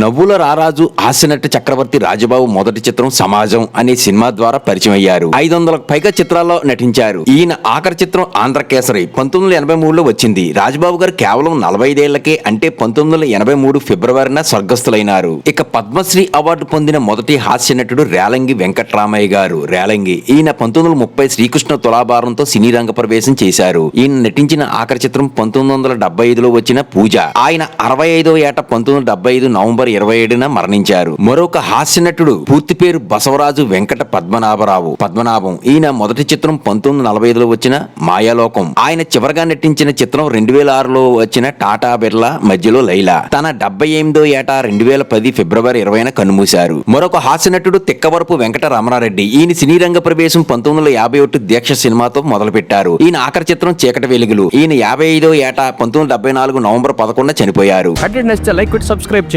నవ్వుల రారాజు హాస్యనట చక్రవర్తి రాజబాబు మొదటి చిత్రం సమాజం అనే సినిమా ద్వారా పరిచయం అయ్యారు. 500కు పైగా చిత్రాల్లో నటించారు. ఈయన ఆఖరి చిత్రం ఆంధ్రకేసరి 1983లో వచ్చింది. రాజబాబు గారు కేవలం 45 ఏళ్లకే అంటే 1983 ఫిబ్రవరిన స్వర్గస్థులైనారు. ఇక పద్మశ్రీ అవార్డు పొందిన మొదటి హాస్య నటుడు రేలంగి వెంకట్రామయ్య గారు. రేలంగి ఈయన 1930 శ్రీకృష్ణ తులాభారంతో సినీ రంగ ప్రవేశం చేశారు. ఈయన నటించిన ఆఖరి చిత్రం 1975లో వచ్చిన పూజ. ఆయన 65వ ఏట 1975 నవంబర్ 27న మరణించారు. మరొక హాస్య నటుడు పూర్తి పేరు బసవరాజు వెంకట పద్మనాభం. ఈయన మొదటి చిత్రం 1945లో వచ్చిన మాయాలోకం. ఆయన చివరగా నటించిన చిత్రం 2006లో వచ్చిన టాటా బిర్లా మధ్యలో లైలా. తన 78వ ఏట 2010 ఫిబ్రవరి 20న కన్నుమూశారు. మరొక హాస్య నటుడు తిక్కవరపు వెంకట రమణారెడ్డి. ఈయన సినీ రంగ ప్రవేశం 1951 దీక్ష సినిమాతో మొదలుపెట్టారు. ఈయన ఆఖరి చిత్రం చీకటి వెలుగులు. ఈయన 55వ ఏట 1974 నవంబర్ 11న చనిపోయారు. లైక్, సబ్స్క్రైబ్ చేయండి.